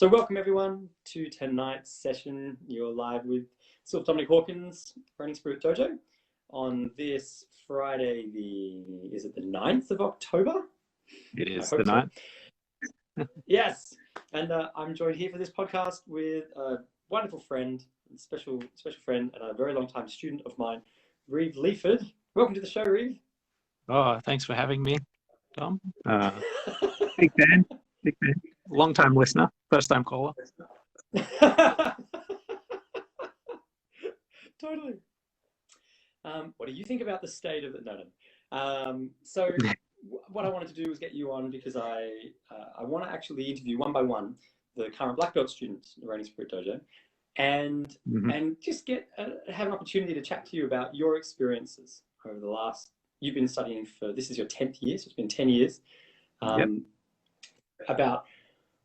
So welcome everyone to tonight's session. You're live with Sylph Dominic Hawkins, Running Spirit Dojo, on this Friday, is it the 9th of October? It is the 9th. So. Yes, and I'm joined here for this podcast with a wonderful friend, special friend, and a very long time student of mine, Reeve Leaford. Welcome to the show, Reeve. Oh, thanks for having me, Tom. Big fan. Long time listener, first time caller. Totally. What do you think about the state of it? No. So what I wanted to do was get you on because I want to actually interview one by one the current black belt students in the Running Spirit Dojo, and just have an opportunity to chat to you about your experiences over the last. You've been studying for, this is your 10th year, so it's been 10 years. About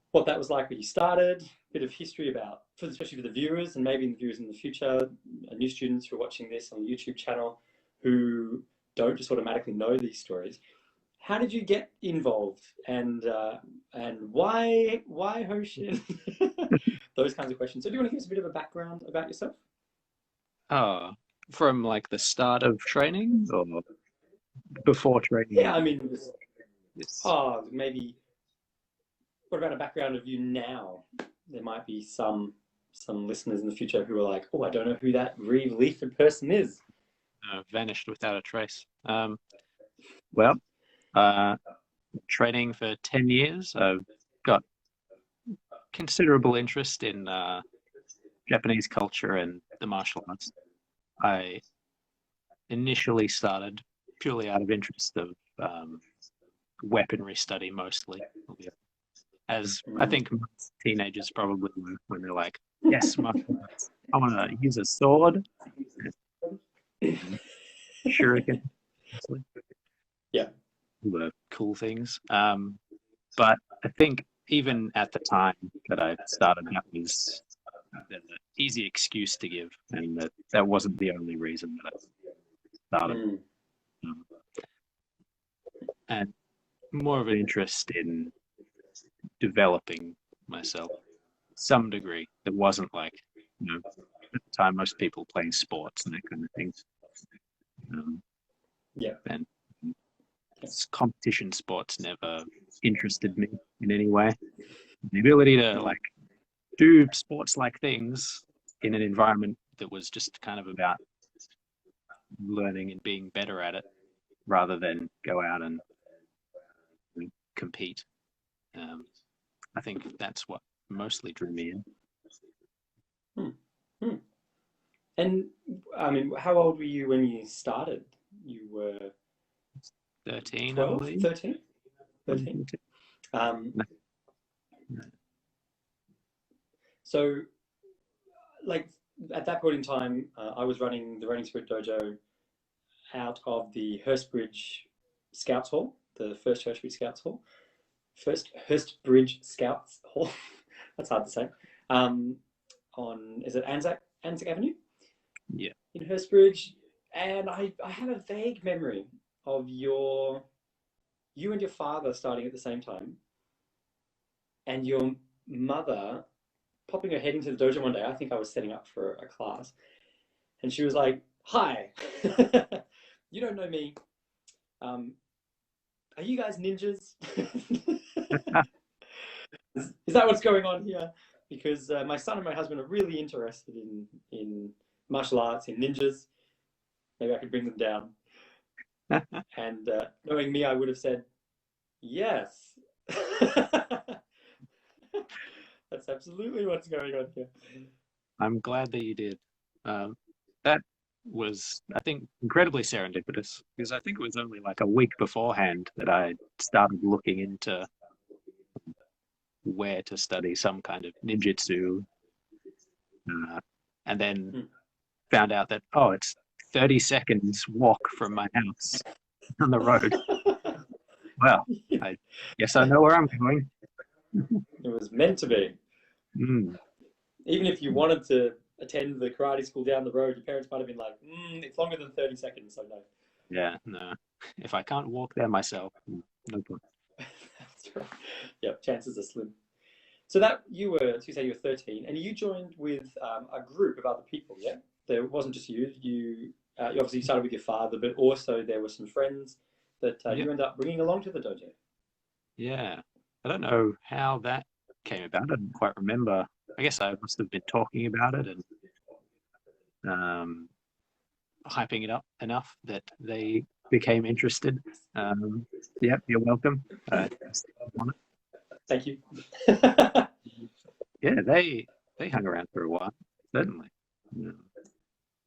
what that was like when you started, a bit of history about, especially for the viewers and maybe the viewers in the future, new students who are watching this on the YouTube channel who don't just automatically know these stories. How did you get involved, and why Hoshin? Those kinds of questions. So do you want to give us a bit of a background about yourself? From like the start of training or before training? Yeah, I mean, maybe. What about a background of you now? There might be some listeners in the future who are like, oh, I don't know who that Reeve Leaford person is. Vanished without a trace. Training for 10 years. I've got considerable interest in Japanese culture and the martial arts. I initially started purely out of interest of weaponry study mostly. As I think most teenagers probably were when they're like, yes, martial arts. I want to use a sword. Shuriken. Yeah. The cool things. But I think even at the time that I started, that was an easy excuse to give, and that wasn't the only reason that I started. And more of an interest in developing myself to some degree. It wasn't like, at the time most people playing sports and that kind of thing. And competition sports never interested me in any way. The ability to like do sports-like things in an environment that was just kind of about learning and being better at it, rather than go out and compete. I think that's what mostly drew me in. And I mean, how old were you when you started? You were 13, 12, I believe. 13? So, like, at that point in time, I was running the Running Spirit Dojo out of the Hurstbridge Scouts Hall, the first Hurstbridge Scouts Hall. Hurstbridge Scouts Hall. That's hard to say. Is it Anzac Avenue? Yeah. In Hurstbridge, and I have a vague memory of you and your father starting at the same time, and your mother popping her head into the dojo one day. I think I was setting up for a class, and she was like, "Hi, you don't know me. Are you guys ninjas?" Is that what's going on here? Because my son and my husband are really interested in martial arts, in ninjas. Maybe I could bring them down. And knowing me, I would have said, yes. That's absolutely what's going on here. I'm glad that you did. That was, I think, incredibly serendipitous, because I think it was only like a week beforehand that I started looking into where to study some kind of ninjutsu, and then found out that, it's 30 seconds walk from my house on the road. Well, I guess I know where I'm going. It was meant to be. Even if you wanted to attend the karate school down the road, your parents might have been like, it's longer than 30 seconds, so no. Yeah, no. If I can't walk there myself, no point. That's right. Yeah, chances are slim. So that so you say you were 13, and you joined with a group of other people, yeah? There wasn't just you. You obviously started with your father, but also there were some friends that Yeah. you ended up bringing along to the dojo. Yeah. I don't know how that came about. I don't quite remember. I guess I must have been talking about it and hyping it up enough that they became interested. Yeah, you're welcome. Thank you. Yeah, they hung around for a while, certainly. Yeah.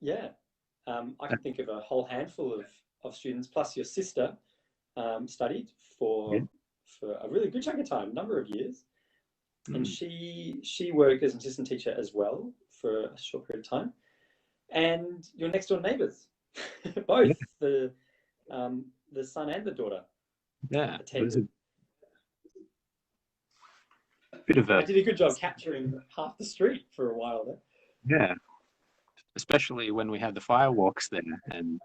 Yeah. I can think of a whole handful of students, plus your sister studied Yeah. for a really good chunk of time, a number of years. And Mm. she worked as an assistant teacher as well for a short period of time. And your next door neighbours, both the son and the daughter Yeah, it was a attended. bit of I a did a good job capturing half the street for a while there. yeah, especially when we had the firewalks there and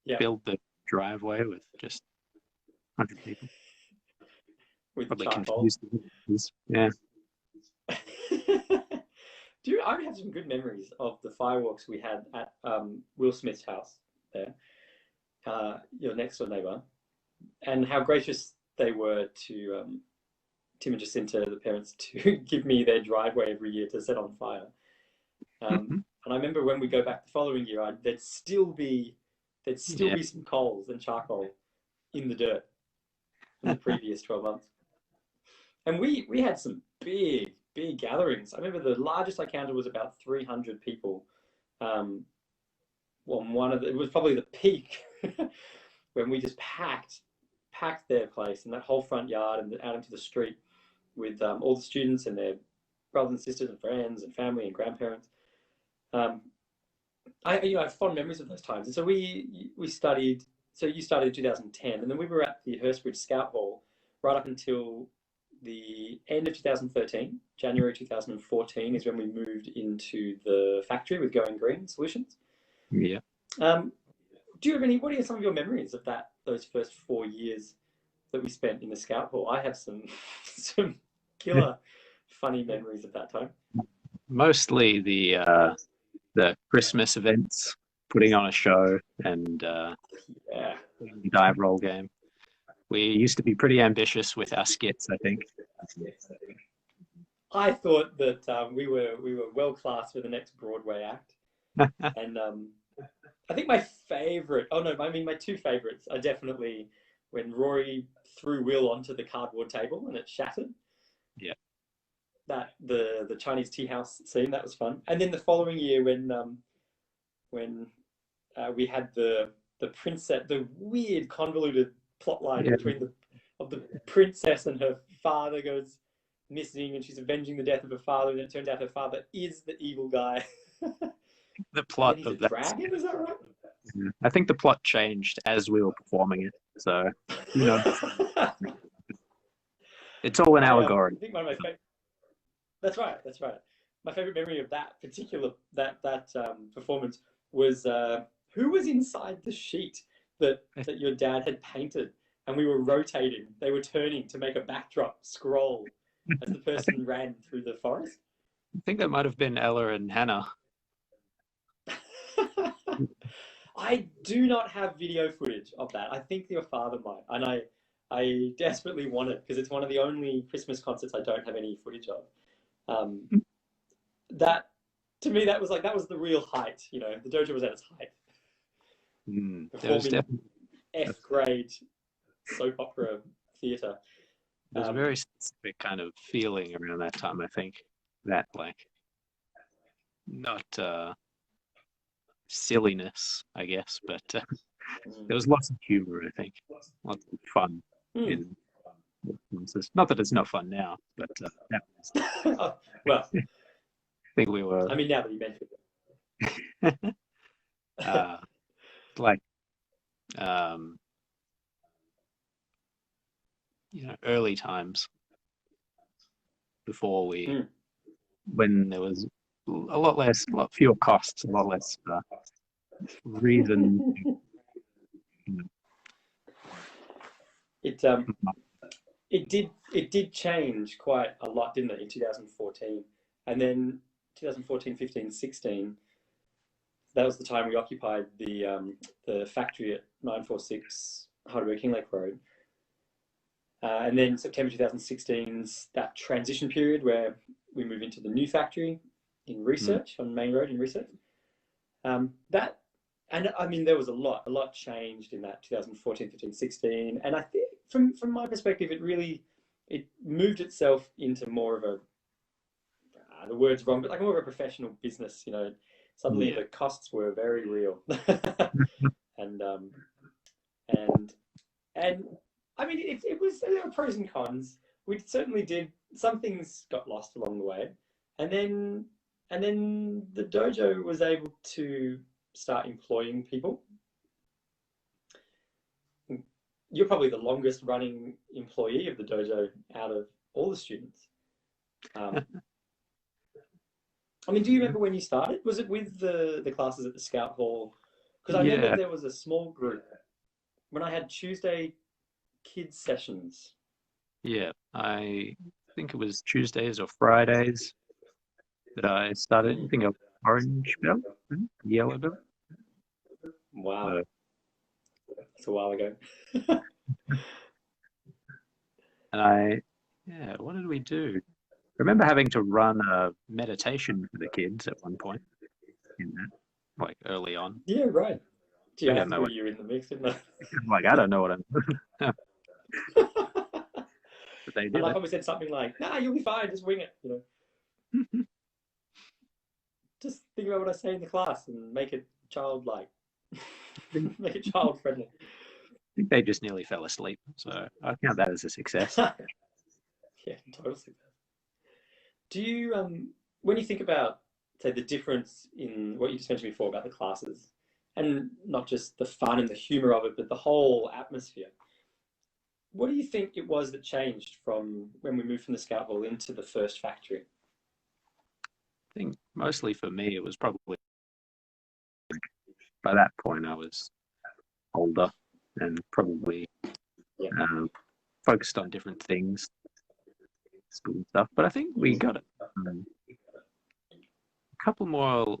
Yeah, filled the driveway with just 100 people. with Probably charcoal. confused. Yeah. I have some good memories of the fireworks we had at Will Smith's house there, your next door neighbour, and how gracious they were to Tim and Jacinta, the parents, to give me their driveway every year to set on fire. Mm-hmm. And I remember when we go back the following year, there'd still be Yeah. some coals and charcoal in the dirt from the previous 12 months. And we had some big gatherings. I remember the largest I counted was about 300 people. It was probably the peak when we just packed their place and that whole front yard and out into the street with all the students and their brothers and sisters and friends and family and grandparents. I have fond memories of those times. And so we studied. So you started in 2010, and then we were at the Hurstbridge Scout Hall right up until the end of 2013. January 2014 is when we moved into the factory with Going Green Solutions. Yeah. Do you have any? What are some of your memories of those first 4 years that we spent in the Scout Hall? I have some some killer funny memories of that time. Mostly the Christmas events, putting on a show, and Yeah. the dive roll game. We used to be pretty ambitious with our skits, I think. I thought that we were well classed for the next Broadway act, and I think my favorite. Oh no, I mean my two favorites are definitely when Rory threw Will onto the cardboard table and it shattered. Yeah. That the Chinese tea house scene, that was fun, and then the following year when we had the princess, the weird convoluted plot line Yeah. between the princess and her father goes missing, and she's avenging the death of her father, and it turns out her father is the evil guy. The plot and he's of a that. dragon, is that right? Yeah. I think the plot changed as we were performing it, so it's all an allegory. I think one of my favorite. That's right. That's right. My favorite memory of that particular performance was who was inside the sheet that your dad had painted, and we were rotating. They were turning to make a backdrop scroll as the person ran through the forest. I think that might have been Ella and Hannah. I do not have video footage of that. I think your father might, and I desperately want it because it's one of the only Christmas concerts I don't have any footage of. That to me, that was the real height. You know, the dojo was at its height. There was definitely F grade soap opera theatre. There's a very specific kind of feeling around that time. I think that not silliness, I guess, but there was lots of humor. I think lots of fun in performances. Not that it's not fun now, but well, I think we were. I mean, now that you mention it, like early times before when there was a lot fewer costs, a lot less reason. It it did change quite a lot, didn't it, in 2014? And then 2014, 15, 16, that was the time we occupied the factory at 946 Heidelberg Kinglake Road. And then September 2016's that transition period where we move into the new factory in Research, on Main Road in Research. That, and I mean, there was a lot changed in that 2014, 15, 16. And I think from my perspective, it moved itself into more of a, the word's wrong, but like more of a professional business, suddenly the costs were very real. and I mean, it was, there were pros and cons. We certainly did, some things got lost along the way. And then the dojo was able to start employing people. You're probably the longest running employee of the dojo out of all the students. I mean, do you remember when you started? Was it with the classes at the Scout Hall? Because I remember there was a small group when I had Tuesday kids sessions. Yeah, I think it was Tuesdays or Fridays that I started. I think of orange belt, yellow belt. Wow. That's a while ago. And what did we do? I remember having to run a meditation for the kids at one point in that, like early on. Yeah, right. Gee, I threw what you in the mix, didn't I? I'm like, I don't know what I'm but they did. And I probably said something like, "Nah, you'll be fine. Just wing it." Just think about what I say in the class and make it childlike, make it child friendly. I think they just nearly fell asleep, so I count that as a success. Yeah, total success. Do you, when you think about, say, the difference in what you just mentioned before about the classes, and not just the fun and the humor of it, but the whole atmosphere, what do you think it was that changed from when we moved from the Scout Hall into the first factory? I think mostly for me, it was probably, by that point, I was older and probably focused on different things, school and stuff. But I think we got a couple more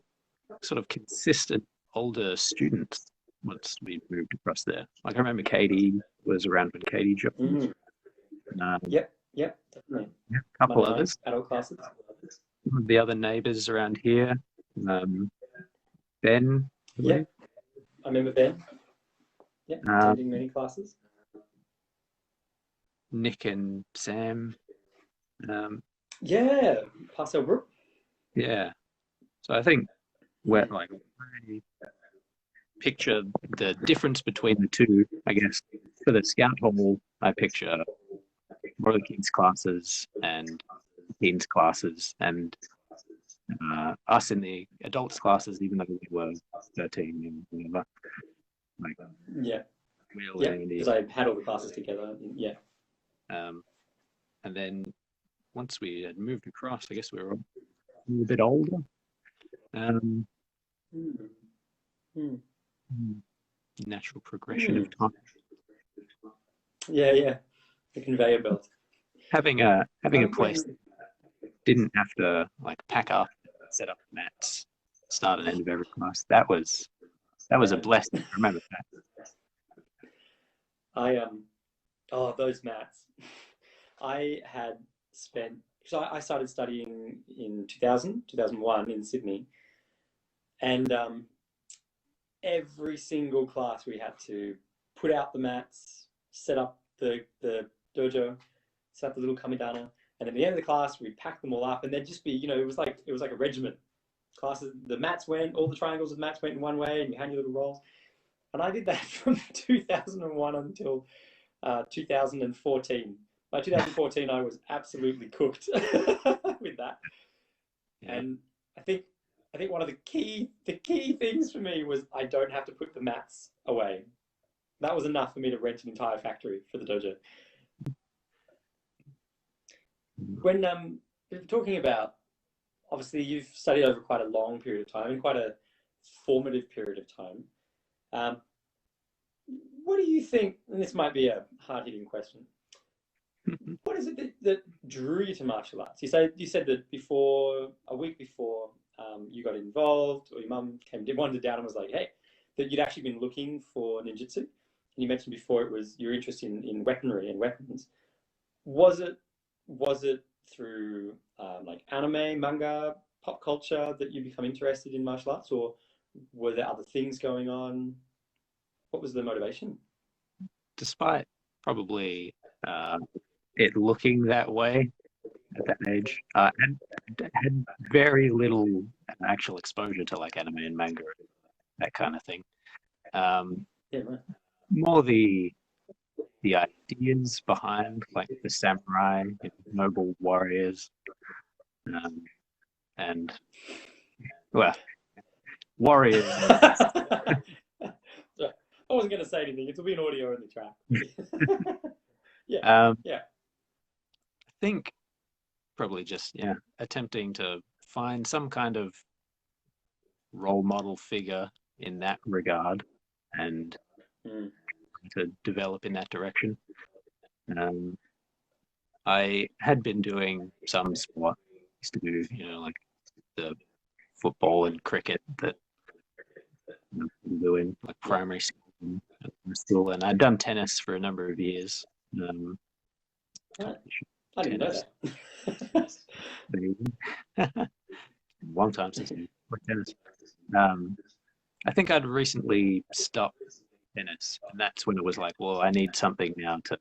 sort of consistent older students once we moved across there. Like I remember Katie was around when Katie joined. Yep, definitely. A couple others. Adult classes. The other neighbours around here. Ben. Yeah, I remember Ben. Yeah, attending many classes. Nick and Sam. Yeah, Parcel Brook. Yeah. So I think I picture the difference between the two, I guess. For the Scout Hall, I picture more of the kids' classes and teens' classes, and us in the adults' classes, even though we were 13 and whatever. Like, because I had all the classes together. Yeah. And then once we had moved across, I guess we were a little bit older. Natural progression of time. Yeah. The conveyor belt. Having a place that didn't have to like pack up, set up mats, start and end of every class. That was a blessing. I remember that. Those mats. I had spent, because I started studying in 2001 in Sydney, and every single class we had to put out the mats, set up the dojo, set up the little kamidana, and at the end of the class we'd pack them all up, and there'd just be, it was like a regiment. Classes, the mats went, all the triangles of the mats went in one way, and you had your little rolls. And I did that from 2001 until 2014. By 2014, I was absolutely cooked with that. Yeah. And I think one of the key things for me was I don't have to put the mats away. That was enough for me to rent an entire factory for the dojo. When talking about, obviously you've studied over quite a long period of time and quite a formative period of time. What do you think, and this might be a hard-hitting question, What is it that drew you to martial arts? You said that before a week before you got involved, or your mum wandered down and was like, "Hey," that you'd actually been looking for ninjutsu. And you mentioned before it was your interest in weaponry and weapons. Was it through like anime, manga, pop culture that you become interested in martial arts, or were there other things going on? What was the motivation? Despite probably it looking that way at that age, had very little actual exposure to like anime and manga, that kind of thing. Um, Yeah, right. More the ideas behind like the samurai, noble warriors, um, and well, warriors. I wasn't going to say anything. It'll be an audio only track. Yeah, yeah. I think probably just attempting to find some kind of role model figure in that regard and Mm. to develop in that direction. Um, I had been doing some sport. Used to do, like the football and cricket that I'm doing, like primary school, and I'd done tennis for a number of years. Right. I didn't know Tennis. that. Long time since I played tennis. I think I'd recently stopped tennis, and that's when it was like, well, I need something now to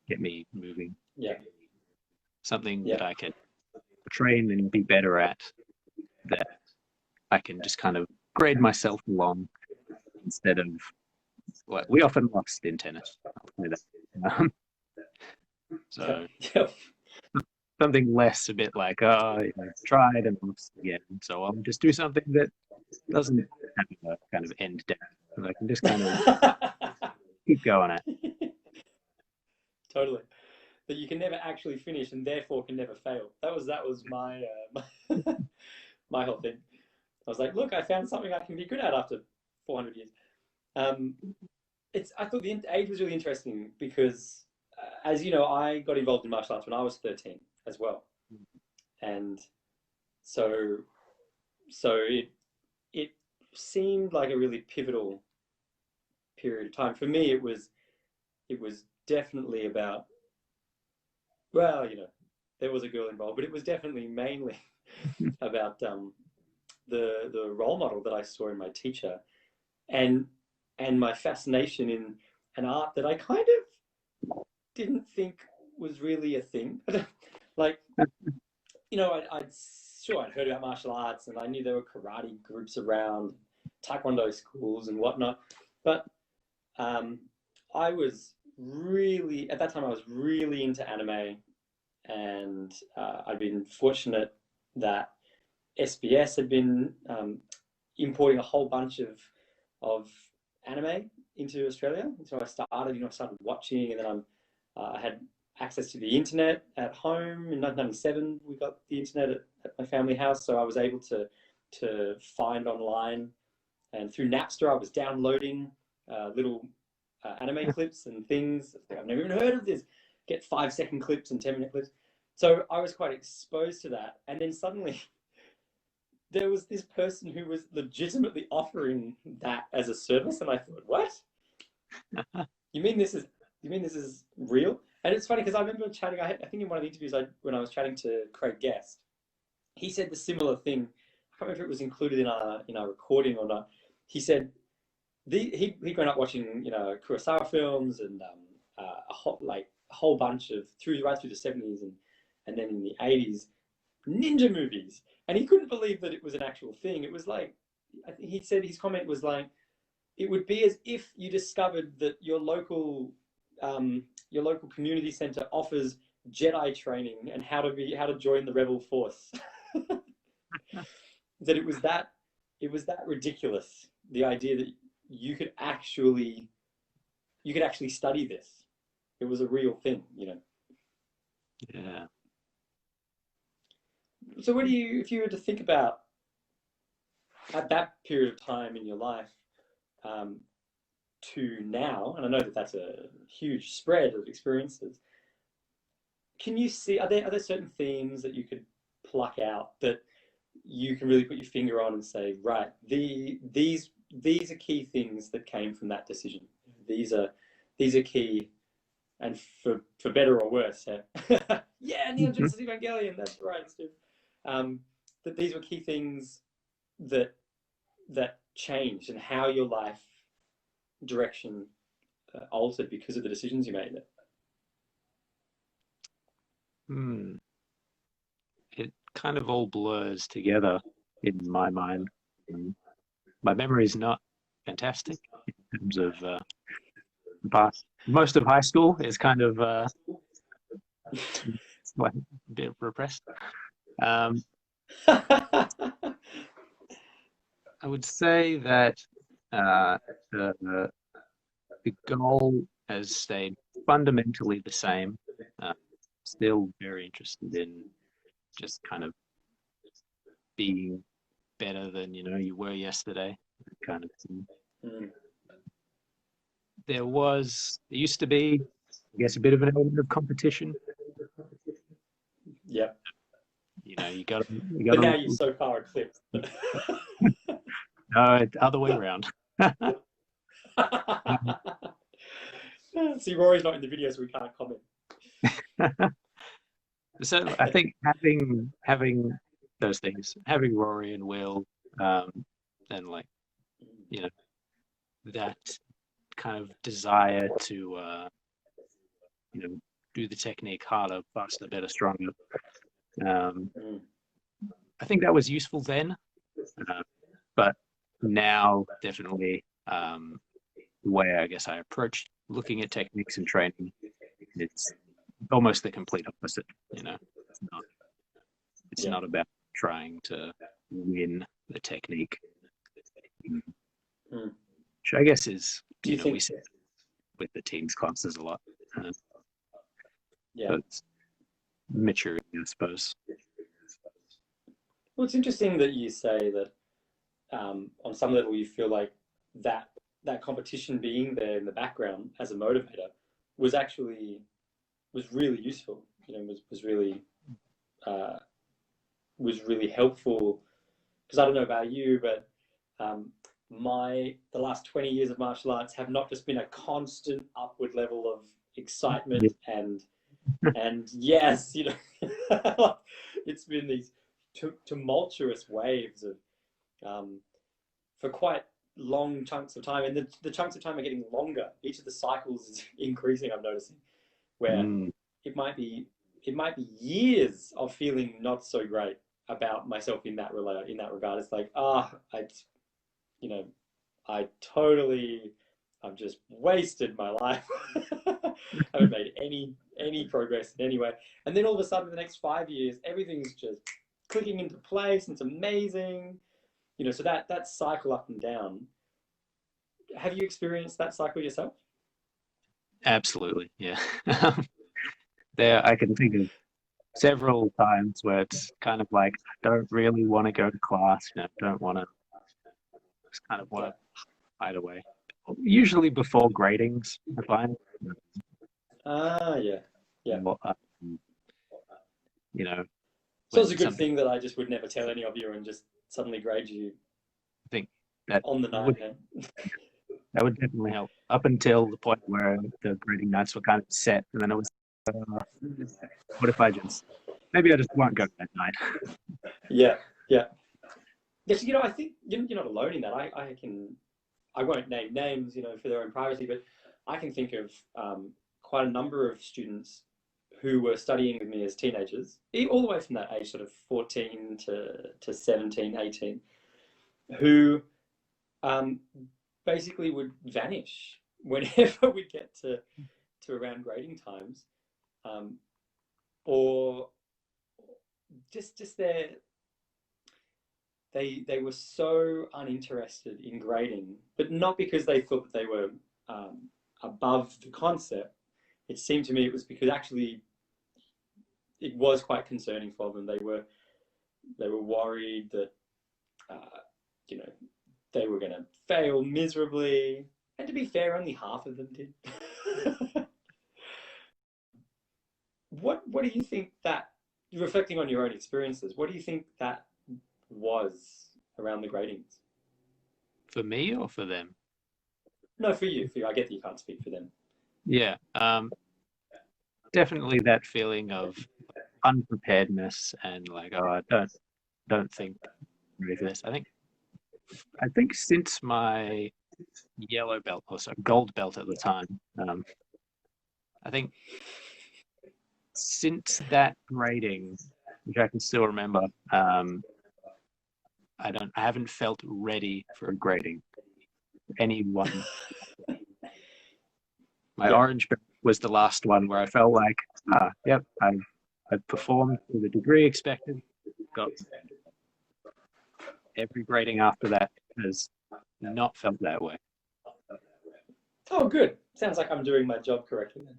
get me moving. Yeah. Something Yeah. that I can train and be better at, that I can just kind of grade myself along instead of, well, we often lost in tennis. I'll say that. So Yep. something less a bit like, oh, tried and lost again. So I'll just do something that doesn't have a kind of end date. I can just kind of keep going at. Totally. That you can never actually finish and therefore can never fail. That was my my whole thing. I was like, look, I found something I can be good at after 400 years. Um, I thought the age was really interesting because, as you know, I got involved in martial arts when I was 13 as well, and so it seemed like a really pivotal period of time for me. It was definitely about, well, there was a girl involved, but it was definitely mainly about the role model that I saw in my teacher, and my fascination in an art that I kind of didn't think was really a thing. Like, I'd heard about martial arts and I knew there were karate groups around, taekwondo schools and whatnot, but um, I was really at that time I was really into anime, and I'd been fortunate that SBS had been importing a whole bunch of anime into Australia. And so I started watching, and then I had access to the internet at home. In 1997, we got the internet at my family house, so I was able to find online, and through Napster, I was downloading little anime clips and things. I've never even heard of this. Get 5-second clips and 10-minute clips. So I was quite exposed to that, and then suddenly there was this person who was legitimately offering that as a service, and I thought, what? You mean this is real? And it's funny because I remember chatting. I think in one of the interviews when I was chatting to Craig Guest, he said the similar thing. I can't remember if it was included in our recording or not. He said he'd grown up watching Kurosawa films and a whole bunch of right through the 70s and then in the 80s ninja movies, and he couldn't believe that it was an actual thing. It was like, I think he said his comment was like, it would be as if you discovered that your local community center offers Jedi training and how to join the rebel force. That it was that ridiculous, the idea that you could actually study this. It was a real thing. Yeah. So what if you were to think about at that period of time in your life, to now, and I know that that's a huge spread of experiences, can you see, are there certain themes that you could pluck out that you can really put your finger on and say, right, these are key things that came from that decision. These are key, and for better or worse. Yeah, Neon Genesis Evangelion, that's right, Steve. That these were key things that changed, and how your life direction altered because of the decisions you made. It kind of all blurs together in my mind. My memory is not fantastic in terms of the past. Most of high school is kind of a bit repressed. I would say that the goal has stayed fundamentally the same. Still very interested in just kind of being better than you were yesterday, kind of thing. There used to be, I guess, a bit of an element of competition. Yeah. You got. But now you're so far eclipsed. No, other way around. See, Rory's not in the video, so we can't comment. So I think having those things, having Rory and Will, and that kind of desire to do the technique harder, faster, better, stronger. I think that was useful then, but now definitely the way I guess I approach looking at techniques and training, it's almost the complete opposite. It's not about trying to win the technique, which I guess is we see with the teens classes a lot. But it's maturity, I suppose. Well, it's interesting that you say that on some level you feel like that competition being there in the background as a motivator was really useful. Was really helpful, because I don't know about you, but the last 20 years of martial arts have not just been a constant upward level of excitement and yes, it's been these tumultuous waves of for quite long chunks of time, and the chunks of time are getting longer. Each of the cycles is increasing, I'm noticing, where it might be years of feeling not so great about myself in that regard. It's like, I've just wasted my life. I haven't made any progress in any way. And then all of a sudden, the next 5 years, everything's just clicking into place, and it's amazing. So that cycle up and down. Have you experienced that cycle yourself? Absolutely, yeah. I can think of several times where it's kind of like, I don't really want to go to class, don't want to, just kind of want to hide away. Usually before gradings, I find. Yeah. So it's a good thing that I just would never tell any of you and just suddenly grade you. I think that on the night. That would definitely help. Up until the point where the grading nights were kind of set, and then it was, what if maybe I just won't go that night. Yeah. Yes, I think you're not alone in that. I won't name names, for their own privacy, but I can think of quite a number of students who were studying with me as teenagers, all the way from that age, sort of 14 to 17, 18, who basically would vanish whenever we get to around grading times, or just they were so uninterested in grading, but not because they thought that they were above the concept. It seemed to me it was because actually it was quite concerning for them. They were worried that they were going to fail miserably, And to be fair, only half of them did. What do you think that, reflecting on your own experiences, what do you think that was around the gradings? For me or for them? No, for you. For you. I get that you can't speak for them. Yeah, definitely that feeling of unpreparedness and like, oh, I don't think I'm ready for this. I think since my yellow belt, or so gold belt at the time, I think since that grading, which I can still remember, I haven't felt ready for a grading. Anyone. My Yeah. orange belt was the last one where I felt like, yep, I've performed to the degree expected. Got every grading after that has not felt that way. Oh, good. Sounds like I'm doing my job correctly then.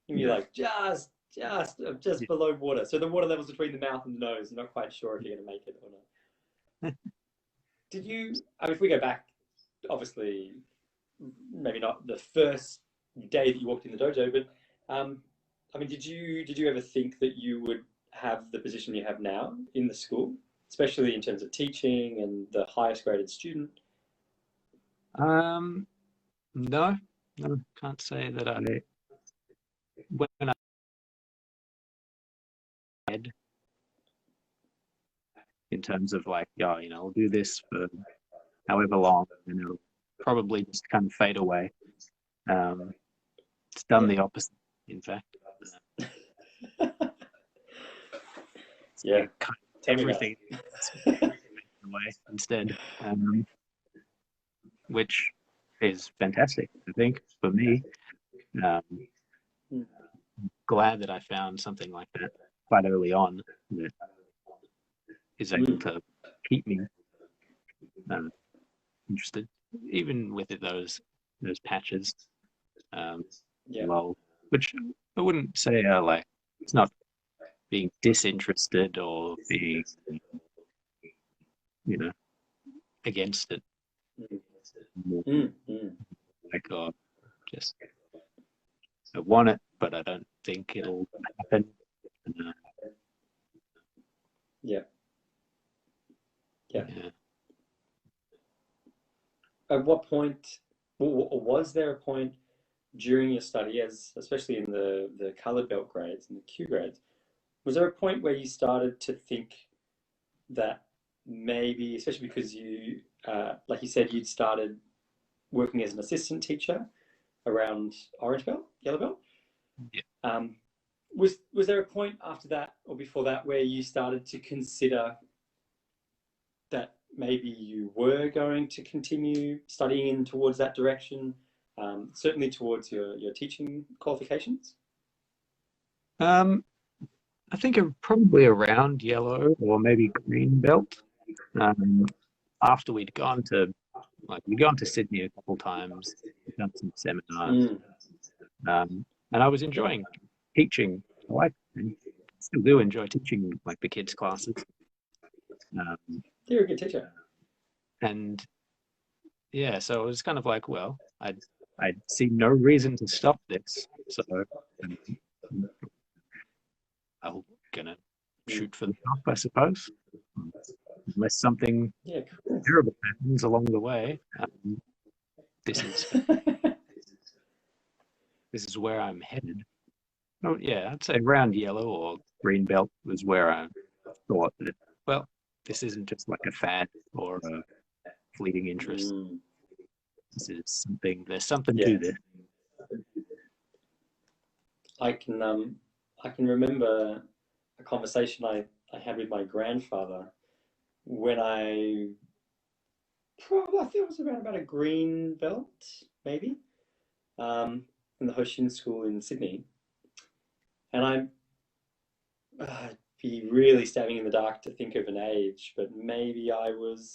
And you're like, just below water. So the water level's between the mouth and the nose. I'm not quite sure if you're going to make it or not. Did you, I mean, if we go back, obviously, maybe not the first day that you walked in the dojo, but I mean, did you ever think that you would have the position you have now in the school, especially in terms of teaching and the highest graded student? No, can't say that when I had in terms of like, yeah, I'll do this for however long, and it'll probably just kind of fade away. It's done the opposite, in fact. Yeah, cut everything away instead, which is fantastic, I think, for me. Glad that I found something like that quite early on that is able to keep me interested, even with those patches. Well, which I wouldn't say like it's not being disinterested or being against it. Like, oh, just I want it, but I don't think it'll happen. Yeah. At what point, or was there a point during your study, especially in the colored belt grades and the Q grades, was there a point where you started to think that maybe, especially because you, like you said, you'd started working as an assistant teacher around orange belt, yellow belt? Yeah. Was there a point after that or before that where you started to consider that maybe you were going to continue studying in towards that direction, certainly towards your teaching qualifications? I think probably around yellow or maybe green belt. After we'd gone to Sydney a couple times, done some seminars, and I was enjoying teaching. I still do enjoy teaching like the kids' classes. You're a good teacher. And yeah, so it was kind of like, well, I'd see no reason to stop this, so I'm gonna shoot for the top, I suppose, unless something terrible happens along the way. This is where I'm headed. Oh yeah, I'd say around yellow or green belt was where I thought that, well, this isn't just like a fad or a fleeting interest. This is something. There's something to this. I can remember a conversation I had with my grandfather when I think it was around about a green belt, maybe, in the Hoshinden school in Sydney. And I'd be really stabbing in the dark to think of an age, but maybe I was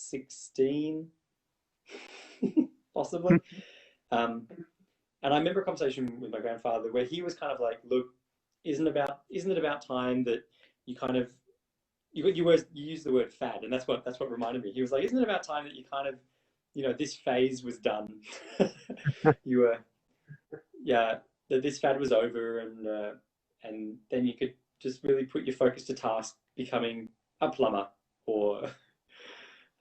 16, possibly. And I remember a conversation with my grandfather where he was kind of like, look, isn't it about time that you kind of you used the word fad, and that's what reminded me. He was like, "Isn't it about time that you kind of, this phase was done? You were, yeah, that this fad was over, and then you could just really put your focus to task, becoming a plumber, or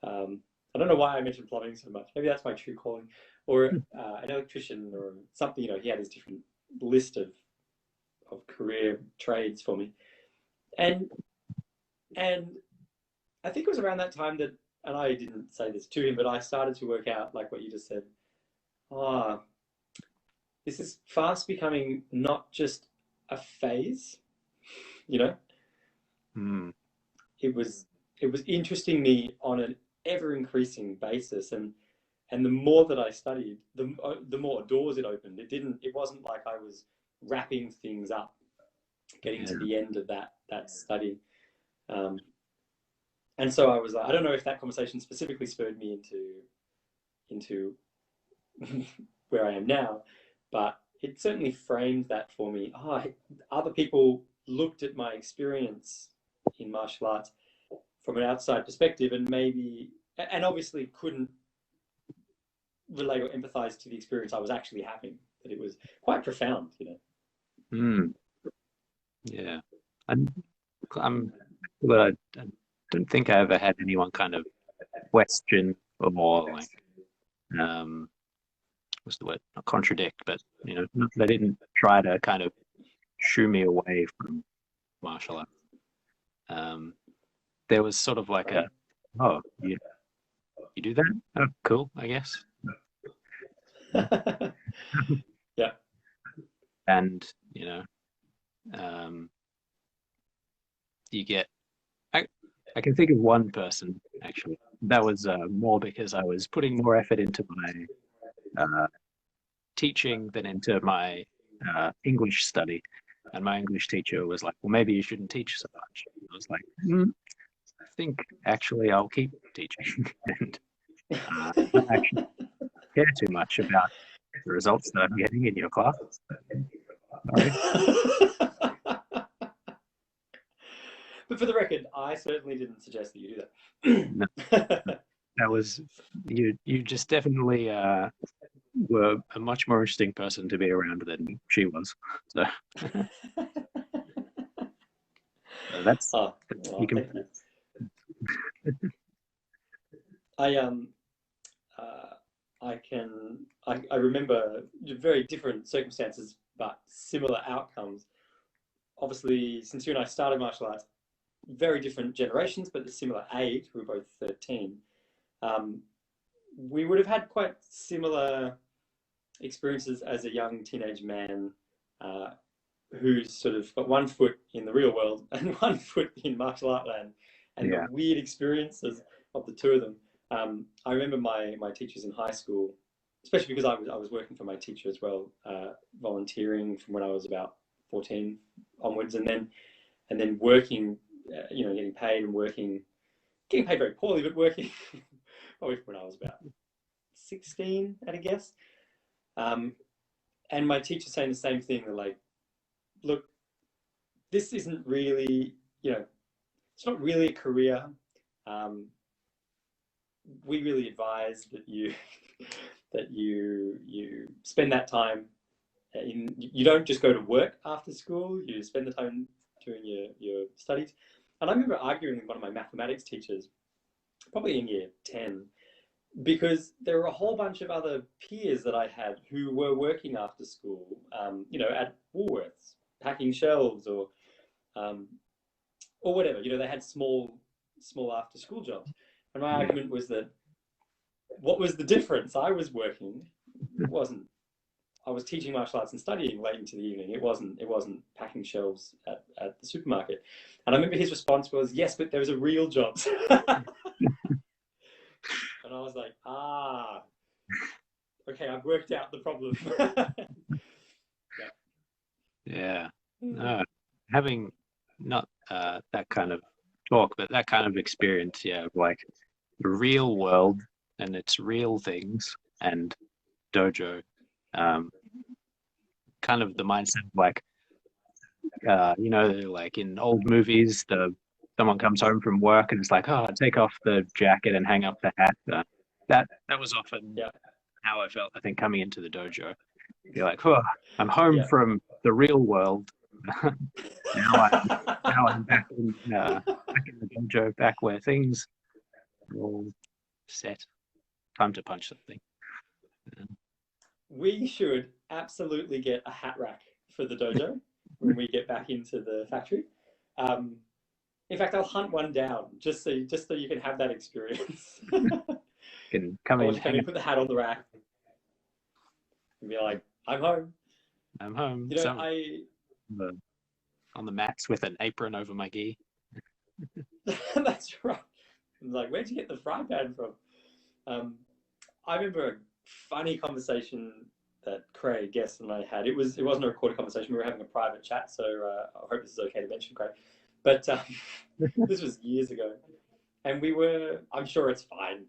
I don't know why I mentioned plumbing so much. Maybe that's my true calling, or an electrician or something. He had his different list of career trades for me, and and I think it was around that time that, and I didn't say this to him, but I started to work out, like what you just said. Ah, this is fast becoming not just a phase, you know. Mm. It was interesting me on an ever increasing basis, and the more that I studied, the more doors it opened. It wasn't like I was wrapping things up, getting to the end of that study. And so I was like, I don't know if that conversation specifically spurred me into where I am now, but it certainly framed that for me. Other people looked at my experience in martial arts from an outside perspective, and obviously couldn't relate or empathize to the experience I was actually having. That it was quite profound. Mm. Yeah. I'm but I don't think I ever had anyone kind of question or like what's the word? Not contradict, but they didn't try to kind of shoo me away from martial arts. There was sort of like oh, you do that? Oh, cool, I guess. Yeah. And you get. I can think of one person actually. That was more because I was putting more effort into my teaching than into my English study. And my English teacher was like, well, maybe you shouldn't teach so much. I was like, I think actually I'll keep teaching. And I don't actually care too much about the results that I'm getting in your class. Sorry. But for the record, I certainly didn't suggest that you do that. No, that was you. You just definitely were a much more interesting person to be around than she was. So, that's you can. Thank you. I remember very different circumstances, but similar outcomes. Obviously, since you and I started martial arts, very different generations, but a similar age. We were both 13. We would have had quite similar experiences as a young teenage man who's sort of got one foot in the real world and one foot in martial art land, and the weird experiences of the two of them. I remember my teachers in high school, especially because I was working for my teacher as well, volunteering from when I was about 14 onwards, and then working, getting paid and getting paid very poorly, but working probably when I was about 16 at a guess. And my teacher saying the same thing, like, look, this isn't really, it's not really a career. We really advise that you spend that time you don't just go to work after school, you spend the time doing your studies. And I remember arguing with one of my mathematics teachers, probably in year 10, because there were a whole bunch of other peers that I had who were working after school, at Woolworths, packing shelves or whatever. They had small after school jobs. And my argument was that what was the difference? I was working. I was teaching martial arts and studying late into the evening. It wasn't packing shelves at the supermarket. And I remember his response was, yes, but there's a real job. And I was like, okay, I've worked out the problem. Yeah. Having not that kind of talk, but that kind of experience, of like the real world and its real things and dojo, kind of the mindset of like, like in old movies, the someone comes home from work and it's like, oh, take off the jacket and hang up the hat. That was often Yeah. how I felt, I think, coming into the dojo. You're like, oh, I'm home Yeah. from the real world. now I now I'm back in the dojo, back where things are all set. Time to punch something. We should absolutely get a hat rack for the dojo when we get back into the factory. In fact, I'll hunt one down just so you can have that experience. Can come I in, want you to come in, put the hat on the rack, and be like, "I'm home." I'm home. You know, on the mats with an apron over my gi. That's right. I'm like, where'd you get the fry pan from? I remember a funny conversation that Craig, guest, and I had. It wasn't a recorded conversation. We were having a private chat, so I hope this is okay to mention, Craig. But this was years ago, and I'm sure it's fine.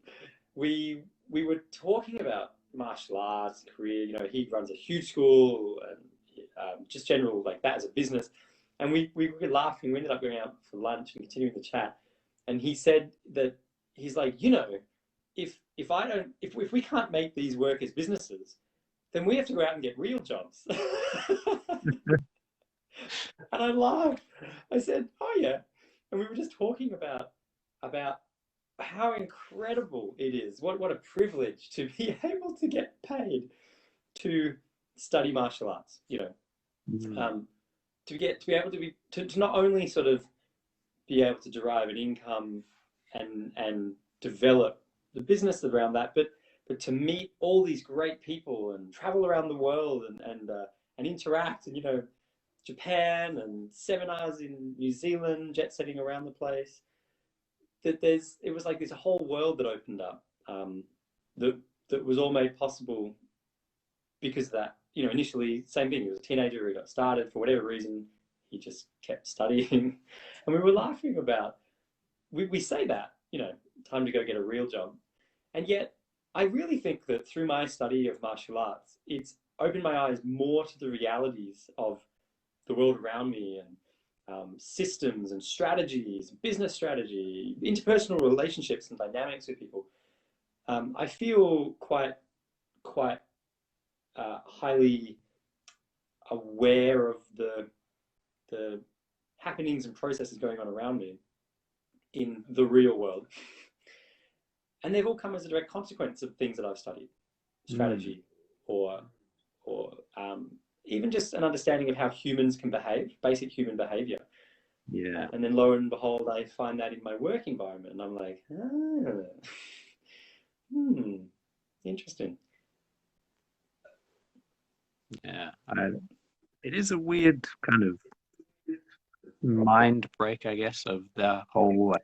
We were talking about martial arts career. You know, he runs a huge school and just general like that as a business. And we were laughing. We ended up going out for lunch and continuing the chat. And he said that he's like, you know, if we can't make these work as businesses, then we have to go out and get real jobs. And I laughed. I said, "Oh yeah," and we were just talking about how incredible it is. What a privilege to be able to get paid to study martial arts. You know, to be able to not only sort of be able to derive an income and develop the business around that, but to meet all these great people and travel around the world and interact, and you know, Japan and seminars in New Zealand, jet setting around the place. It was like this whole world that opened up, that was all made possible because of that. You know, initially, same thing. He was a teenager who got started for whatever reason. He just kept studying, and we were laughing about. We say that, you know, time to go get a real job, and yet I really think that through my study of martial arts, it's opened my eyes more to the realities of the world around me and systems and strategies, business strategy, interpersonal relationships and dynamics with people. I feel quite highly aware of the happenings and processes going on around me in the real world, and they've all come as a direct consequence of things that I've studied, strategy, or even just an understanding of how humans can behave, basic human behavior. Yeah. And then lo and behold, I find that in my work environment, and I'm like, interesting. Yeah. It is a weird kind of mind break, I guess, of the whole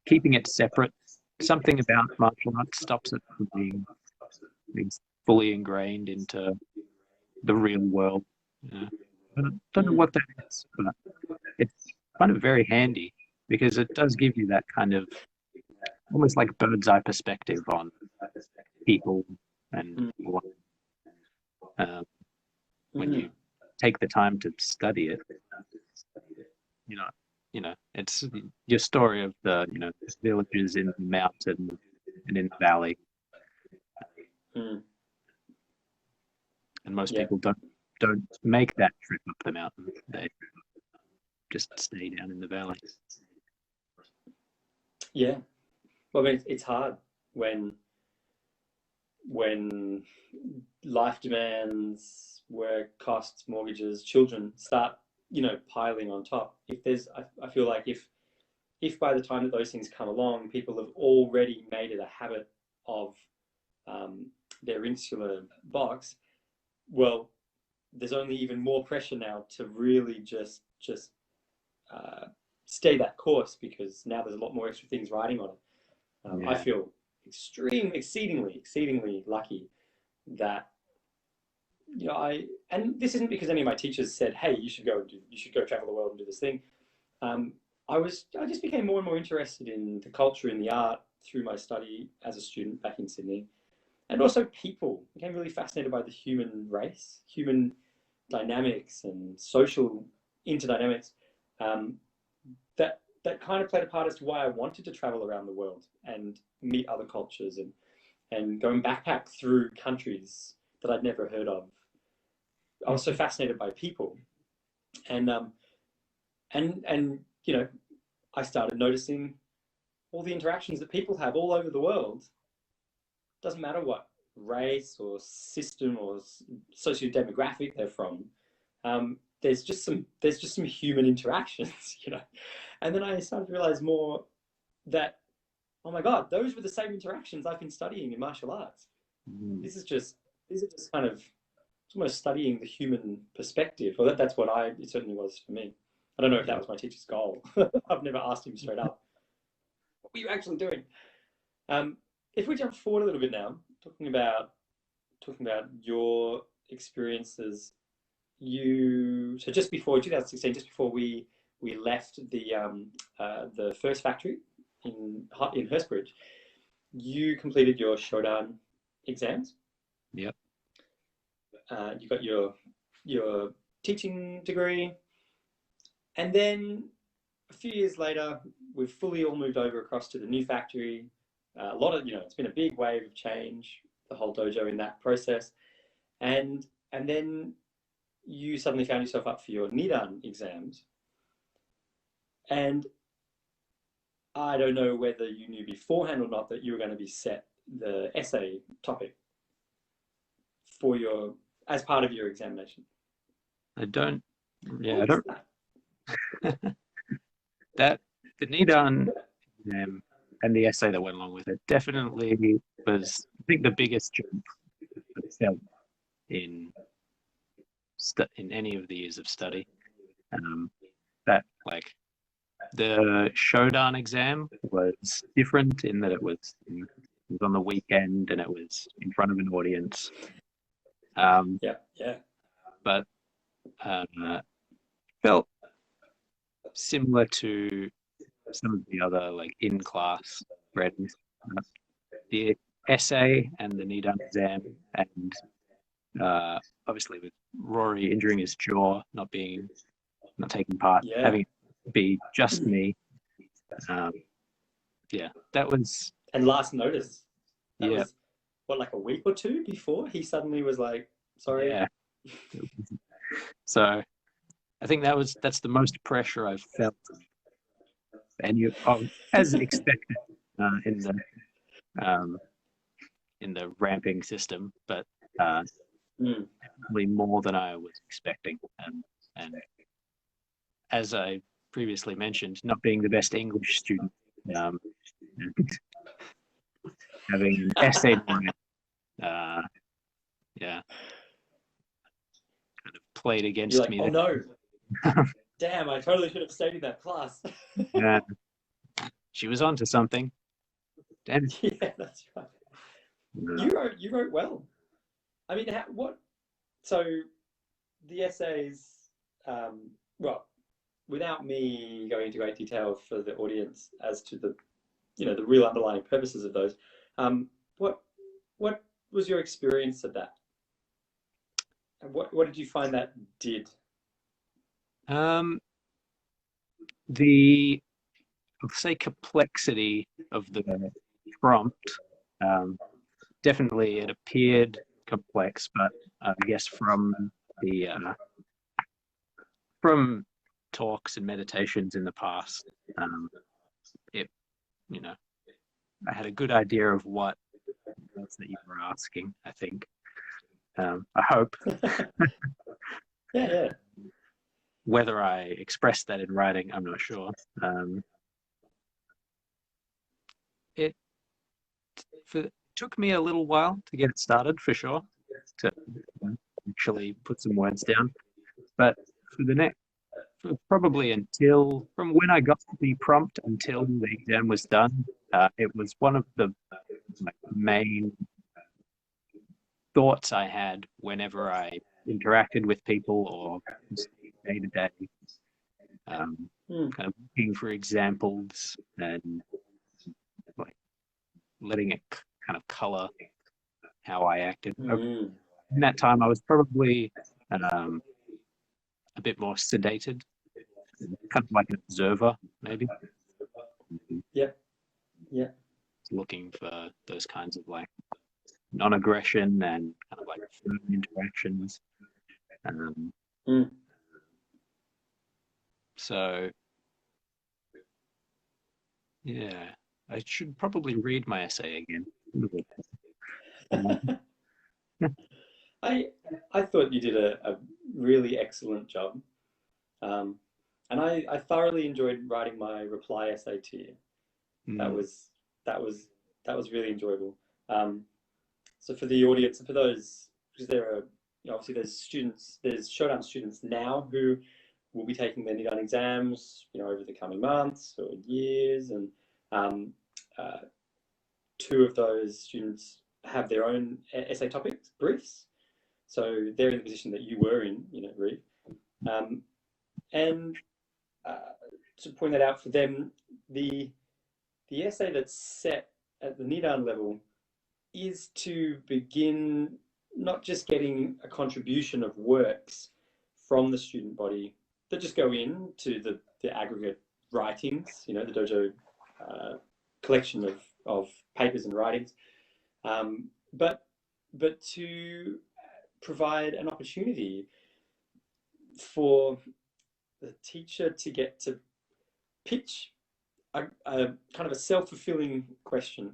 keeping it separate. Something about martial arts stops it from being fully ingrained into the real world. Yeah. I don't know what that is, but it's kind of very handy because it does give you that kind of almost like bird's eye perspective on people and when you take the time to study it. You know, it's your story of the villages in the mountain and in the valley, and most people don't make that trip up the mountain. They just stay down in the valley. Yeah, well, I mean, it's hard when life demands, work, costs, mortgages, children start, you know, piling on top. I feel like if by the time that those things come along, people have already made it a habit of their insular box, well, there's only even more pressure now to really just stay that course, because now there's a lot more extra things riding on it. I feel exceedingly lucky that, you know, and this isn't because any of my teachers said, "Hey, you should go travel the world and do this thing." I just became more and more interested in the culture and the art through my study as a student back in Sydney, and also people. I became really fascinated by the human race, human dynamics, and social interdynamics that that kind of played a part as to why I wanted to travel around the world and meet other cultures and go and backpack through countries that I'd never heard of. I was so fascinated by people, and you know, I started noticing all the interactions that people have all over the world. Doesn't matter what race or system or socio-demographic they're from. There's just some human interactions, you know. And then I started to realize more that, oh my God, those were the same interactions I've been studying in martial arts. These are just kind of almost studying the human perspective. Well, that's what it certainly was for me. I don't know if that was my teacher's goal. I've never asked him straight up, what were you actually doing? If we jump forward a little bit now, talking about your experiences, so just before 2016, just before we left the first factory in Hurstbridge, you completed your Shodan exams. Yep. You got your teaching degree, and then a few years later, we've fully all moved over across to the new factory. A lot of, it's been a big wave of change, the whole dojo in that process, and then you suddenly found yourself up for your Nidan exams, and I don't know whether you knew beforehand or not that you were going to be set the essay topic as part of your examination. I don't. Yeah, I don't. That the Nidan exam and the essay that went along with it definitely was, I think, the biggest jump I felt in any of the years of study. That the Shodan exam was different in that it was on the weekend and it was in front of an audience. But felt similar to some of the other in-class readings. The essay and the Nidan exam, and obviously with Rory injuring his jaw, not taking part, having it be just me. That was. And last notice. That was what, a week or two before he suddenly was like, sorry. Yeah. So I think that's the most pressure I've felt, and as expected in the ramping system, but definitely more than I was expecting. And as I previously mentioned, not being the best English student, having an essay kind of played against me. Oh no! Damn! I totally should have stayed in that class. Yeah, she was onto something. Damn. Yeah, that's right. You wrote well. I mean, so the essays, well, without me going into great detail for the audience as to the real underlying purposes of those, what was your experience of that? And what did you find that did? The, I'll say, complexity of the prompt, definitely it appeared complex, but I guess from talks and meditations in the past, I had a good idea of what it was that you were asking, I think. I hope. Yeah. Whether I expressed that in writing, I'm not sure. It took me a little while to get it started, for sure, to actually put some words down. But probably from when I got the prompt until the exam was done, it was one of the main thoughts I had whenever I interacted with people or day to day, kind of looking for examples and letting it kind of color how I acted. In that time, I was probably a bit more sedated, kind of like an observer, maybe. Yeah. looking for those kinds of like non-aggression and kind of like firm interactions. Mm. So yeah, I should probably read my essay again. Um, I I thought you did a really excellent job. Um, and I thoroughly enjoyed writing my reply essay to you. That mm, was that was that was really enjoyable. Um, so for the audience, for those, because there are, obviously there's Shodan students now who will be taking their Nidan exams, over the coming months or years, and um, uh, two of those students have their own essay topics, briefs. So they're in the position that you were in, Reeve. Um, and to point that out for them, the essay that's set at the Nidan level is to begin not just getting a contribution of works from the student body that just go into the aggregate writings, the dojo collection of papers and writings, but to provide an opportunity for the teacher to get to pitch a kind of a self-fulfilling question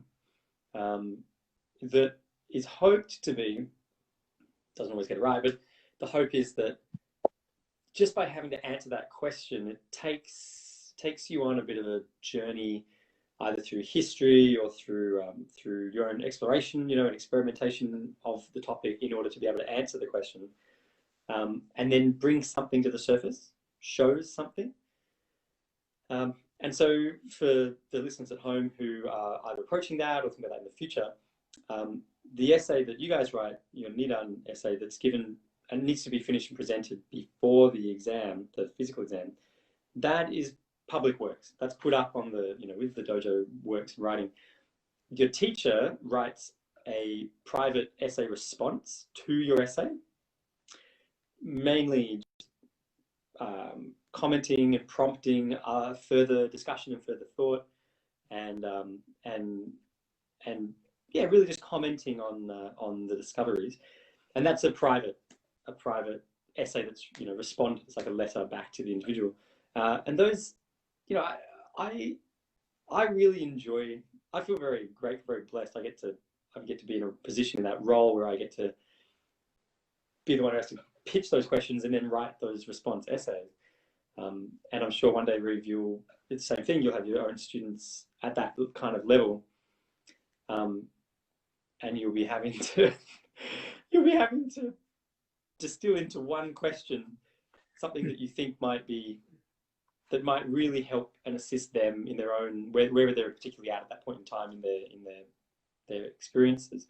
that is hoped to be, doesn't always get it right, but the hope is that just by having to answer that question, it takes you on a bit of a journey, either through history or through your own exploration, and experimentation of the topic in order to be able to answer the question, and then bring something to the surface, shows something. And so for the listeners at home who are either approaching that or think about that in the future, the essay that you guys write, your Nidan essay that's given and needs to be finished and presented before the exam, the physical exam, that is public works. That's put up on the, with the dojo works and writing. Your teacher writes a private essay response to your essay, mainly commenting and prompting further discussion and further thought, and yeah, really just commenting on the discoveries. And that's a private essay that's respond. It's like a letter back to the individual. And those, I really enjoy. I feel very grateful, very blessed. I get to be in a position in that role where I get to be the one who has to pitch those questions and then write those response essays. And I'm sure one day, Reeve, it's the same thing. You'll have your own students at that kind of level, and you'll be having to distill into one question something that you think might really help and assist them in their own, wherever they're particularly at that point in time in their experiences.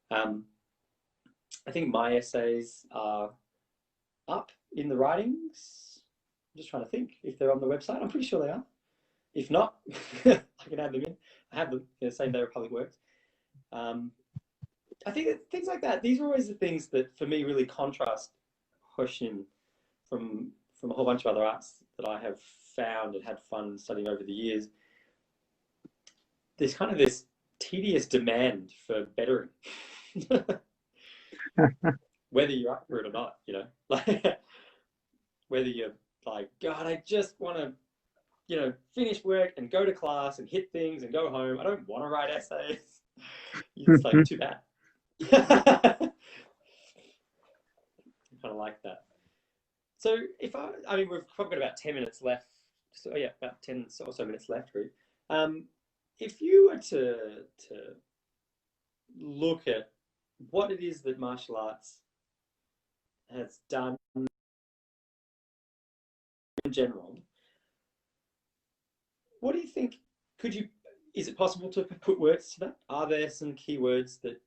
I think my essays are up in the writings. I'm just trying to think if they're on the website. I'm pretty sure they are. If not, I can add them in. I have them, same day of public works. I think that things like that, these are always the things that for me really contrast Hoshin from a whole bunch of other arts that I have found and had fun studying over the years. There's kind of this tedious demand for bettering. Whether you're up for it or not, like whether you're like, God, I just want to, finish work and go to class and hit things and go home. I don't want to write essays. It's like, too bad. I kind of like that. So if I mean, we've probably got about 10 minutes left. So yeah, about 10 or so minutes left, Reeve. If you were to look at what it is that martial arts has done in general, what do you think? Is it possible to put words to that? Are there some key words that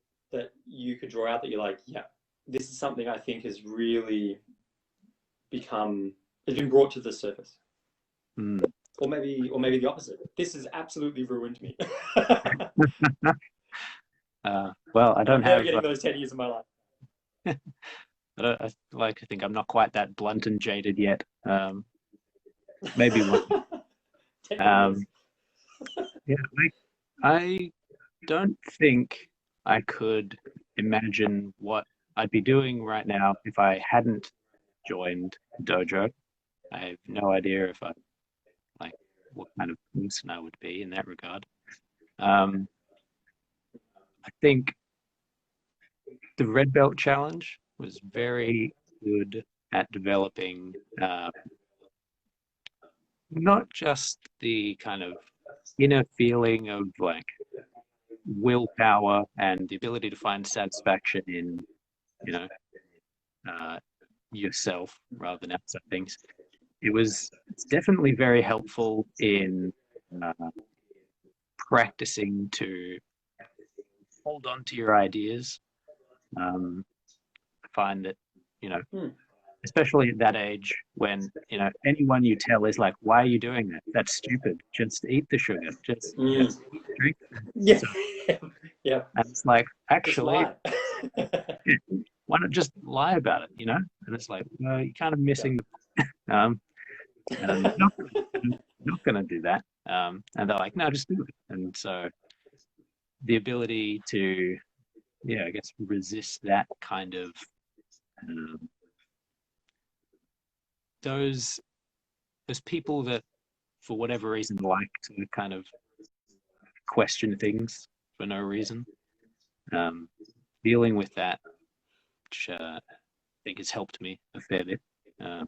you could draw out that you're like, yeah, this is something I think has really been brought to the surface? Or maybe the opposite. This has absolutely ruined me. Well, I don't have getting those 10 years of my life. I think I'm not quite that blunt and jaded yet. Maybe one. 10 years. Yeah, I don't think I could imagine what I'd be doing right now if I hadn't joined dojo. I have no idea if I like what kind of person I would be in that regard. Um, I think the Red Belt Challenge was very good at developing not just the kind of inner feeling of like willpower and the ability to find satisfaction in, you know, uh, yourself rather than outside things. It's definitely very helpful in uh, practicing to hold on to your ideas. I find that, you know, Hmm. especially at that age when, you know, anyone you tell is like, why are you doing that? That's stupid. Just eat the sugar. Mm. Just drink. Yeah. So, Yeah. and it's like, Just actually, lie. why not just lie about it, you know? And it's like, well, you're kind of Yeah. missing and I'm not gonna do that. And they're like, no, just do it. And so the ability to, yeah, I guess resist that kind of um, those those people that for whatever reason like to kind of question things for no reason. Um, Dealing with that, which I think has helped me a fair bit. Um,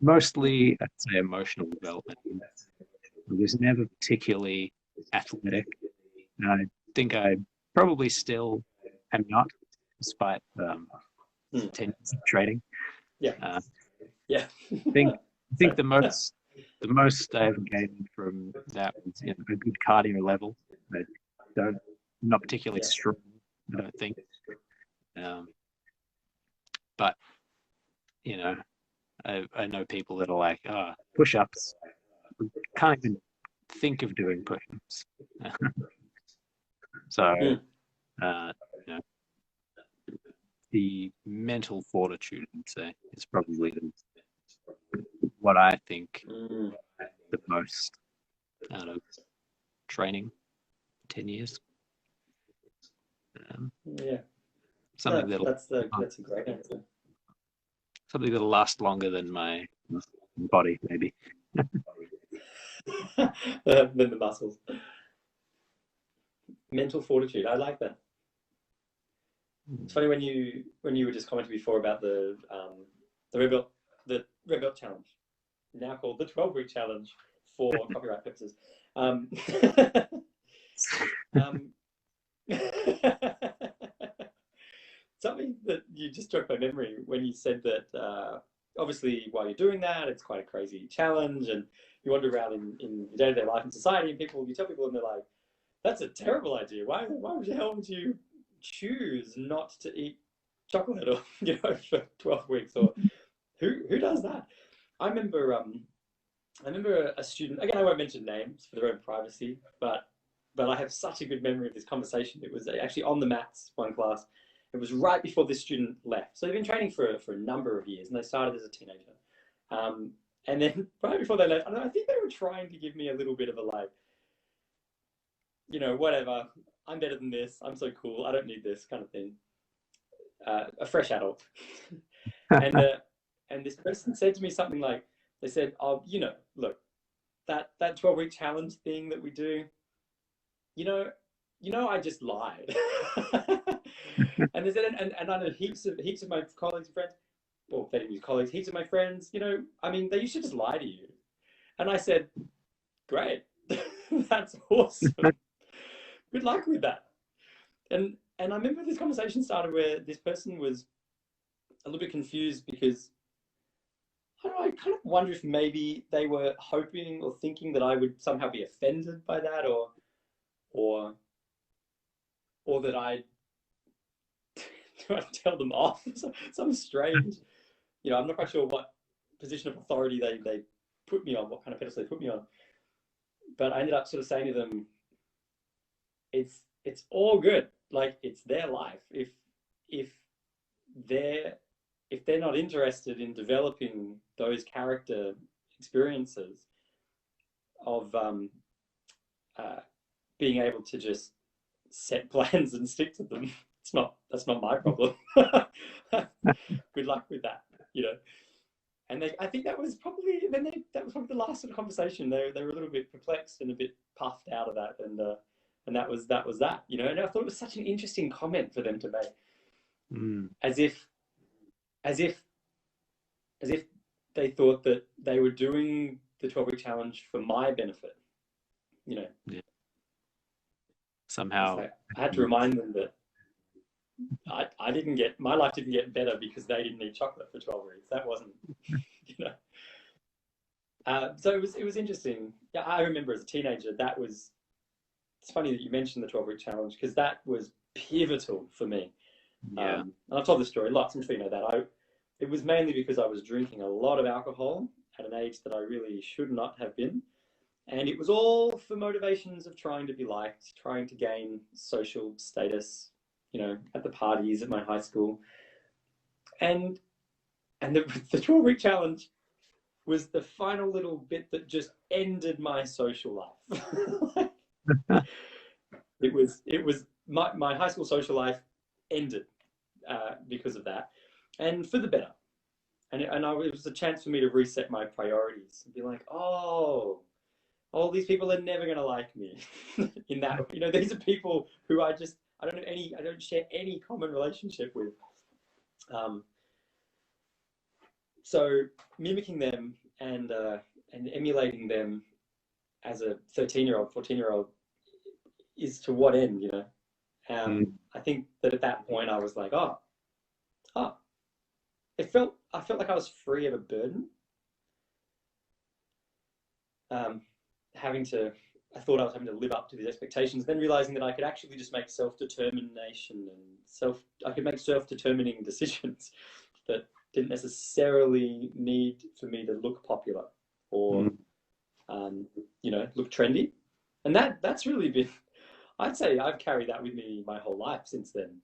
Mostly, I'd say emotional development. I was never particularly athletic. I think I probably still am not, despite Hmm. 10 years of trading. Yeah. Uh, Yeah. I think I think Same. the most I ever gained from that was, you know, a good cardio level. I don't I'm not particularly Yeah. strong, I don't think. Um, but you know, I know people that are like, oh, push-ups. Can't even think of doing push-ups. So Hmm. you know, the mental fortitude, I'd say, is probably what I think Mm. the most out of training 10 years. Um, Yeah. something No, that'll that's a great answer. something that'll last longer than my body, maybe. Than the muscles. Mental fortitude. I like that. It's funny when you were just commenting before about the red belt challenge, now called the 12-week challenge for copyright purposes. Um, um, something that you just struck my memory when you said that obviously while you're doing that, it's quite a crazy challenge, and you wander around in your day-to-day life in society, and you tell people, and they're like, "That's a terrible idea. Why would the hell would you choose not to eat chocolate or for 12 weeks or who does that?" I remember a student, again, I won't mention names for their own privacy, but I have such a good memory of this conversation. It was actually on the mats one class. It was right before this student left. So they've been training for a number of years, and they started as a teenager. Um, and then right before they left, I think they were trying to give me a little bit of a like, whatever. I'm better than this. I'm so cool. I don't need this kind of thing. A fresh adult. and and this person said to me something like, they said, "Oh, look, that 12-week challenge thing that we do, you know, I just lied." And they said, and I know heaps of my colleagues and friends, well, they didn't use colleagues, heaps of my friends, I mean, they used to just lie to you. And I said, great, that's awesome. Good luck with that. And I remember this conversation started where this person was a little bit confused because I don't know, I kind of wonder if maybe they were hoping or thinking that I would somehow be offended by that, or or that I do I tell them off. Some strange, I'm not quite sure what position of authority they put me on, what kind of pedestal they put me on. But I ended up sort of saying to them, it's all good. Like, it's their life. If they're if they're not interested in developing those character experiences of uh, being able to just set plans and stick to them. That's not my problem. Good luck with that, you know. And I think that was probably the last of the conversation. They were a little bit perplexed and a bit puffed out of that, and that was that, you know. And I thought it was such an interesting comment for them to make, as if they thought that they were doing the 12-week challenge for my benefit, you know. Yeah. Somehow, like I had to remind them that my life didn't get better because they didn't eat chocolate for 12 weeks. That wasn't, you know. So it was interesting. Yeah, I remember as a teenager, it's funny that you mentioned the 12-week challenge, because that was pivotal for me. Yeah. And I've told this story lots. I'm sure you know that. It was mainly because I was drinking a lot of alcohol at an age that I really should not have been. And it was all for motivations of trying to be liked, trying to gain social status, you know, at the parties at my high school. And the 12-week challenge was the final little bit that just ended my social life. It was my high school social life ended because of that, and for the better. And it was a chance for me to reset my priorities and be like, oh, all these people are never going to like me. In that, you know, these are people who I don't share any common relationship with. So mimicking them and emulating them as a 13-year-old, 14-year-old is to what end, you know? I think that at that point I was like, I felt like I was free of a burden. I thought I was having to live up to these expectations, then realizing that I could actually just make self-determination and I could make self-determining decisions that didn't necessarily need for me to look popular or, you know, look trendy. And that's really been, I'd say I've carried that with me my whole life since then.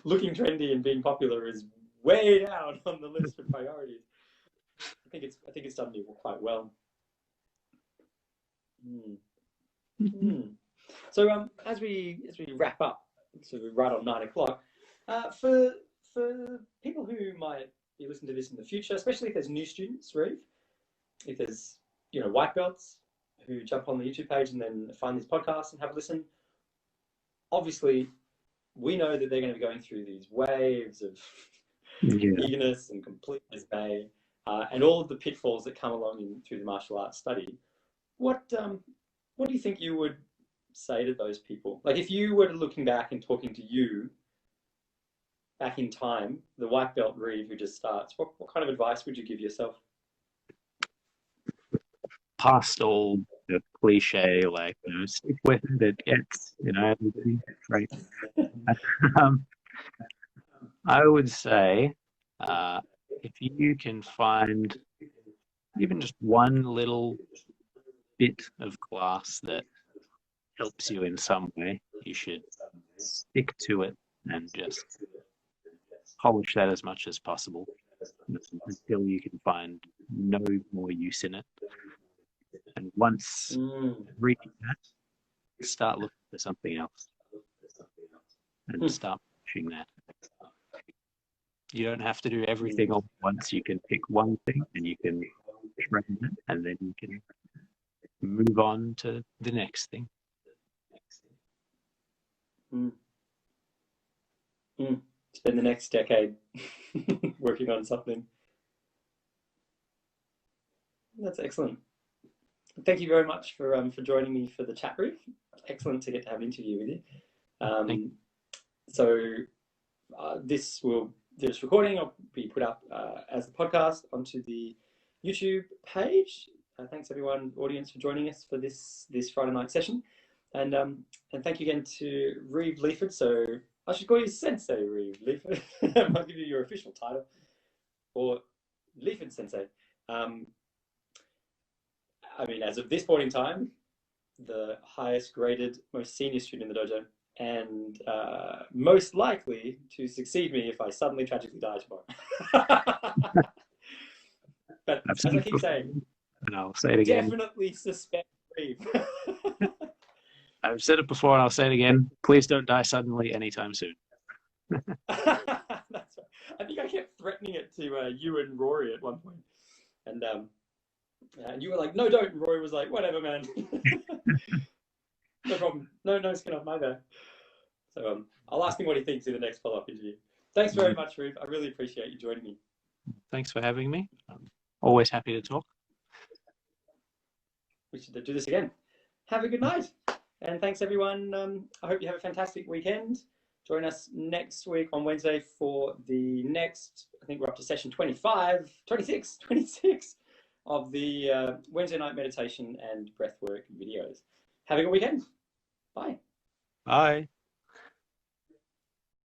Looking trendy and being popular is way down on the list of priorities. I think it's done me quite well. So as we wrap up, so we're right on 9 o'clock. For people who might be listening to this in the future, especially if there's new students, Reeve, if there's, you know, white belts who jump on the YouTube page and then find this podcast and have a listen, obviously we know that they're going to be going through these waves of eagerness and complete dismay, and all of the pitfalls that come along through the martial arts study. What do you think you would say to those people? Like, if you were looking back and talking to you back in time, the white belt Reeve who just starts, what kind of advice would you give yourself? Past all the cliche, like, you know, stick with it gets, you know, right. I would say, if you can find even just one little bit of class that helps you in some way, you should stick to it and just polish that as much as possible until you can find no more use in it. And once reading that, start looking for something else and start pushing that. You don't have to do everything all at once. You can pick one thing and you can train it, and then you can move on to the next thing. Spend the next decade working on something. That's excellent. Thank you very much for joining me for the chat, Reeve. Excellent to get to have an interview with you. So this recording will be put up as a podcast onto the YouTube page. Thanks everyone, audience, for joining us for this Friday night session, and thank you again to Reeve Leaford. So I should call you Sensei Reeve Leaford. I'll give you your official title, or Leaford Sensei. I mean, as of this point in time, the highest graded, most senior student in the dojo, and most likely to succeed me if I suddenly tragically die tomorrow. But absolutely. As I keep saying, and I'll say it again. Definitely suspect Reeve. I've said it before and I'll say it again. Please don't die suddenly anytime soon. That's right. I think I kept threatening it to you and Rory at one point, and you were like, "No, don't." And Rory was like, "Whatever, man. No problem. No skin off my back." So I'll ask him what he thinks in the next follow-up interview. Thanks very much, Reeve. I really appreciate you joining me. Thanks for having me. I'm always happy to talk. We should do this again. Have a good night. And thanks, everyone. I hope you have a fantastic weekend. Join us next week on Wednesday for the next, I think we're up to session 26 of the Wednesday night meditation and breathwork videos. Have a good weekend. Bye. Bye.